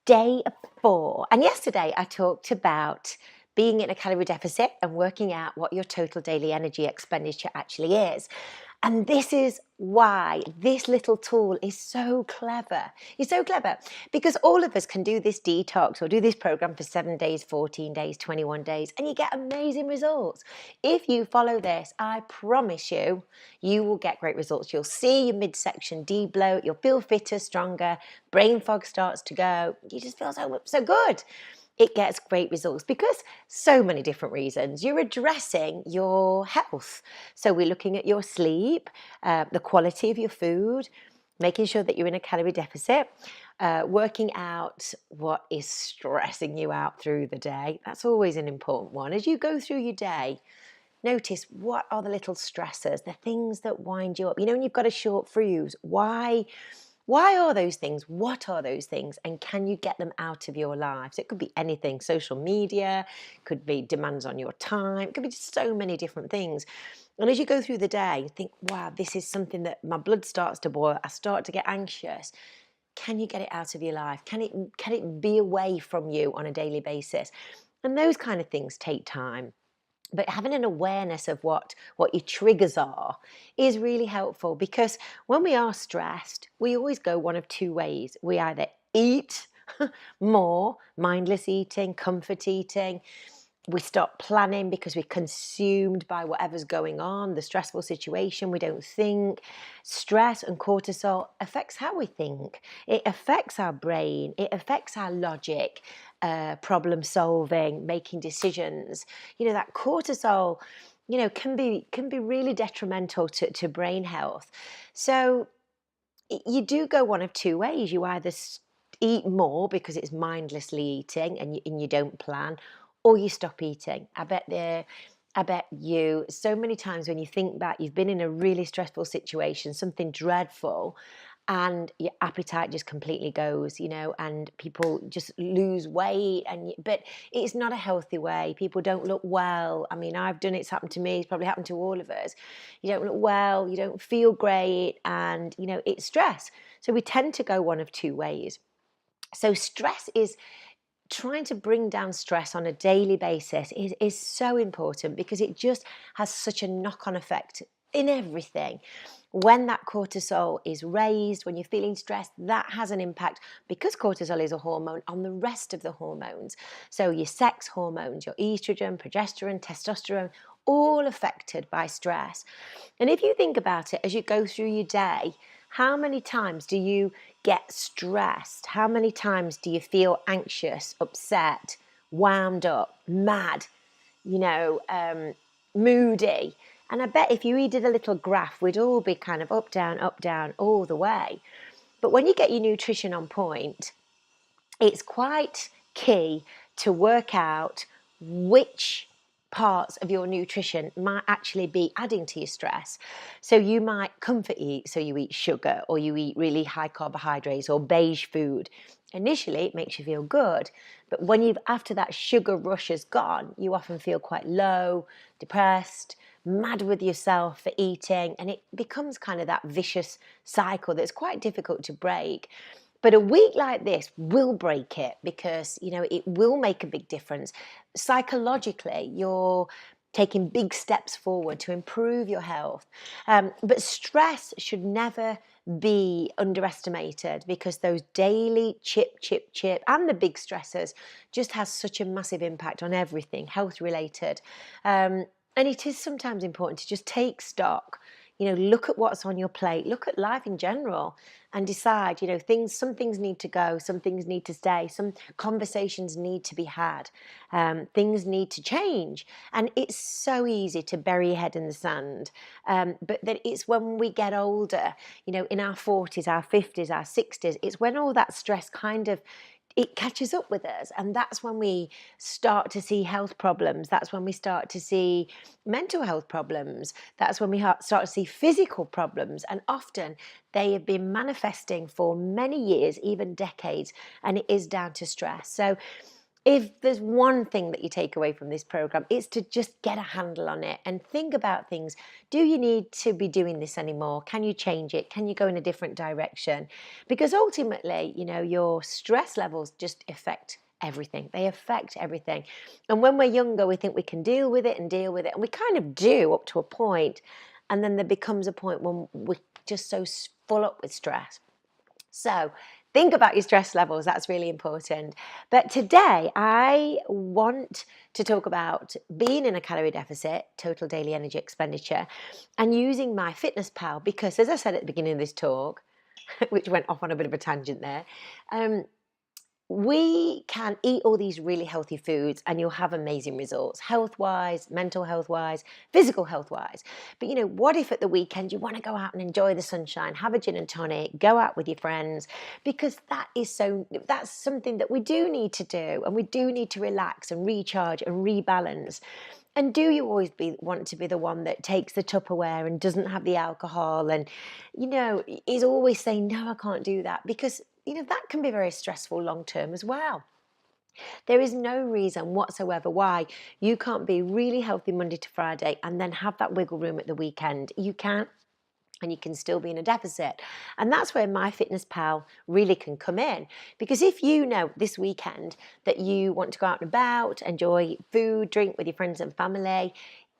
Day 4. And yesterday I talked about being in a calorie deficit and working out what your total daily energy expenditure actually is. And this is why this little tool is so clever. It's so clever because all of us can do this detox or do this program for 7 days, 14 days, 21 days, and you get amazing results. If you follow this, I promise you, you will get great results. You'll see your midsection de-bloat, you'll feel fitter, stronger, brain fog starts to go. You just feel so good. It gets great results because so many different reasons. You're addressing your health. So we're looking at your sleep, the quality of your food, making sure that you're in a calorie deficit, working out what is stressing you out through the day. That's always an important one. As you go through your day, notice what are the little stressors, the things that wind you up. You know, when you've got a short fuse, why are those things? What are those things? And can you get them out of your lives? It could be anything, social media, could be demands on your time, it could be just so many different things. And as you go through the day, you think, wow, this is something that my blood starts to boil, I start to get anxious. Can you get it out of your life? Can it be away from you on a daily basis? And those kind of things take time. But having an awareness of what your triggers are is really helpful, because when we are stressed, we always go one of two ways. We either eat more, mindless eating, comfort eating. We stop planning because we're consumed by whatever's going on, the stressful situation. We don't think. Stress and cortisol affects how we think. It affects our brain. It affects our logic, problem solving, making decisions. You know, that cortisol, you know, can be really detrimental to brain health. So you do go one of two ways. You either eat more because it's mindlessly eating and you don't plan, or you stop eating. I bet you so many times when you think back, you've been in a really stressful situation, something dreadful, and your appetite just completely goes, you know, and people just lose weight. But it's not a healthy way. People don't look well. I mean, I've done it. It's happened to me. It's probably happened to all of us. You don't look well. You don't feel great, and you know it's stress. So we tend to go one of two ways. So stress is trying to bring down stress on a daily basis is so important, because it just has such a knock-on effect in everything. When that cortisol is raised, when you're feeling stressed, that has an impact, because cortisol is a hormone, on the rest of the hormones. So your sex hormones, your estrogen, progesterone, testosterone, all affected by stress. And if you think about it, as you go through your day, how many times do you get stressed? How many times do you feel anxious, upset, wound up, mad, you know, moody? And I bet if you did a little graph, we'd all be kind of up, down, all the way. But when you get your nutrition on point, it's quite key to work out which parts of your nutrition might actually be adding to your stress. So you might comfort eat, so you eat sugar, or you eat really high carbohydrates or beige food. Initially, it makes you feel good, but after that sugar rush is gone, you often feel quite low, depressed, mad with yourself for eating, and it becomes kind of that vicious cycle that's quite difficult to break. But a week like this will break it, because, you know, it will make a big difference. Psychologically, you're taking big steps forward to improve your health. But stress should never be underestimated, because those daily chip, and the big stressors just has such a massive impact on everything health related. And it is sometimes important to just take stock. You know, look at what's on your plate, look at life in general, and decide, you know, some things need to go, some things need to stay, some conversations need to be had, things need to change. And it's so easy to bury your head in the sand. But that it's when we get older, you know, in our 40s, our 50s, our 60s, it's when all that stress kind of it catches up with us, and that's when we start to see health problems. That's when we start to see mental health problems. That's when we start to see physical problems, and often they have been manifesting for many years, even decades, and it is down to stress. So if there's one thing that you take away from this program, it's to just get a handle on it and think about things. Do you need to be doing this anymore? Can you change it? Can you go in a different direction? Because ultimately, your stress levels just affect everything. They affect everything. And when we're younger, we think we can deal with it, and we kind of do up to a point. And then there becomes a point when we're just so full up with stress. So think about your stress levels. That's really important. But today I want to talk about being in a calorie deficit, total daily energy expenditure, and using MyFitnessPal, because as I said at the beginning of this talk, which went off on a bit of a tangent there, we can eat all these really healthy foods and you'll have amazing results, health-wise, mental health-wise, physical health-wise. But what if at the weekend you want to go out and enjoy the sunshine, have a gin and tonic, go out with your friends? Because that's something that we do need to do, and we do need to relax and recharge and rebalance. And do you always want to be the one that takes the Tupperware and doesn't have the alcohol and, is always saying, no, I can't do that? Because that can be very stressful long term as well. There is no reason whatsoever why you can't be really healthy Monday to Friday and then have that wiggle room at the weekend. You can, and you can still be in a deficit. And that's where MyFitnessPal really can come in. Because if you know this weekend that you want to go out and about, enjoy food, drink with your friends and family,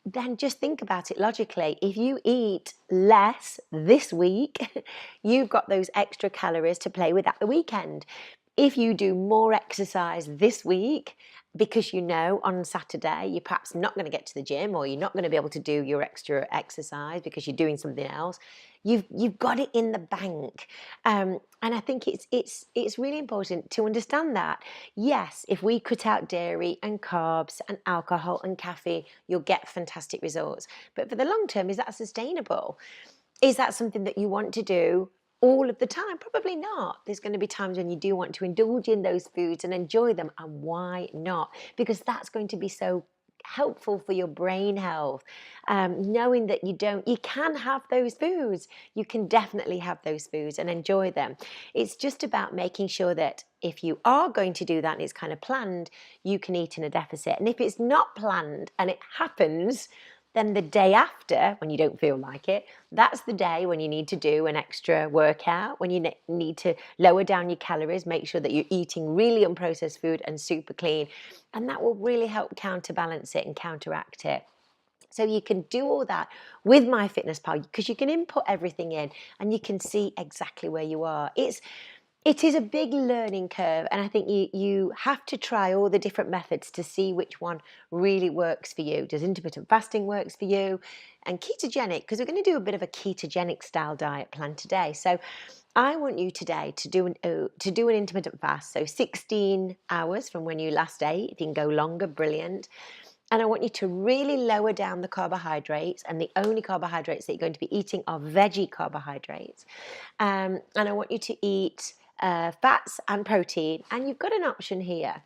then just think about it logically. If you eat less this week, you've got those extra calories to play with at the weekend. If you do more exercise this week, because on Saturday you're perhaps not going to get to the gym, or you're not going to be able to do your extra exercise because you're doing something else, you've got it in the bank. And I think it's really important to understand that. Yes, if we cut out dairy and carbs and alcohol and caffeine, you'll get fantastic results. But for the long term, is that sustainable? Is that something that you want to do all of the time? Probably not. There's going to be times when you do want to indulge in those foods and enjoy them, and why not? Because that's going to be so helpful for your brain health. Knowing that you can have those foods. You can definitely have those foods and enjoy them. It's just about making sure that if you are going to do that and it's kind of planned, you can eat in a deficit. And if it's not planned and it happens, then the day after, when you don't feel like it, that's the day when you need to do an extra workout, when you need to lower down your calories, make sure that you're eating really unprocessed food and super clean. And that will really help counterbalance it and counteract it. So you can do all that with MyFitnessPal, because you can input everything in and you can see exactly where you are. It is a big learning curve, and I think you have to try all the different methods to see which one really works for you. Does intermittent fasting works for you? And ketogenic, because we're going to do a bit of a ketogenic style diet plan today. So I want you today to do an intermittent fast, so 16 hours from when you last ate. If you can go longer, brilliant. And I want you to really lower down the carbohydrates, and the only carbohydrates that you're going to be eating are veggie carbohydrates. And I want you to eat fats and protein, and you've got an option here.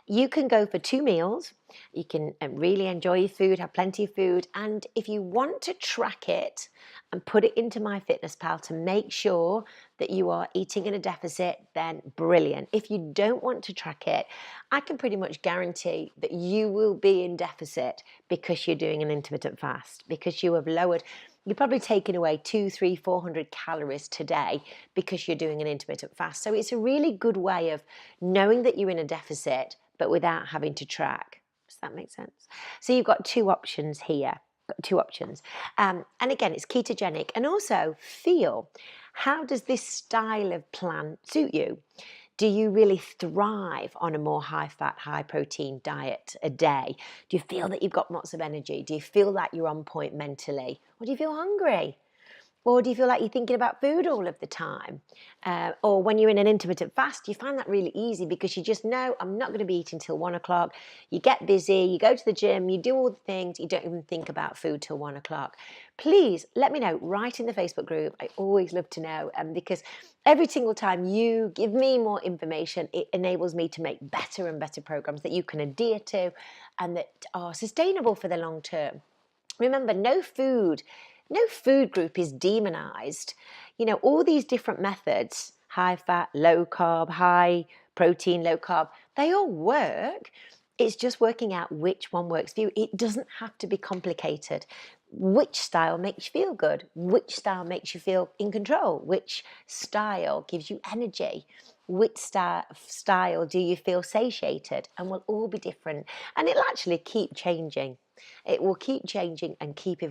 You can go for 2 meals. You can really enjoy your food, have plenty of food. And if you want to track it and put it into MyFitnessPal to make sure that you are eating in a deficit, then brilliant. If you don't want to track it, I can pretty much guarantee that you will be in deficit because you're doing an intermittent fast, because you have lowered. You're probably taking away 200, 300, 400 calories today because you're doing an intermittent fast. So it's a really good way of knowing that you're in a deficit, but without having to track. Does that make sense? So you've got 2 options here. And again, it's ketogenic. And also feel, how does this style of plan suit you? Do you really thrive on a more high-fat, high-protein diet a day? Do you feel that you've got lots of energy? Do you feel like you're on point mentally? Or do you feel hungry? Or do you feel like you're thinking about food all of the time? Or when you're in an intermittent fast, you find that really easy because you just know, I'm not going to be eating till 1 o'clock. You get busy, you go to the gym, you do all the things, you don't even think about food till 1 o'clock. Please let me know right in the Facebook group. I always love to know, because every single time you give me more information, it enables me to make better and better programs that you can adhere to and that are sustainable for the long term. Remember, no food group is demonized. All these different methods, high fat, low carb, high protein, low carb, they all work. It's just working out which one works for you. It doesn't have to be complicated. Which style makes you feel good? Which style makes you feel in control? Which style gives you energy? Which style do you feel satiated? And will all be different. And it'll actually keep changing. It will keep changing and keep evolving.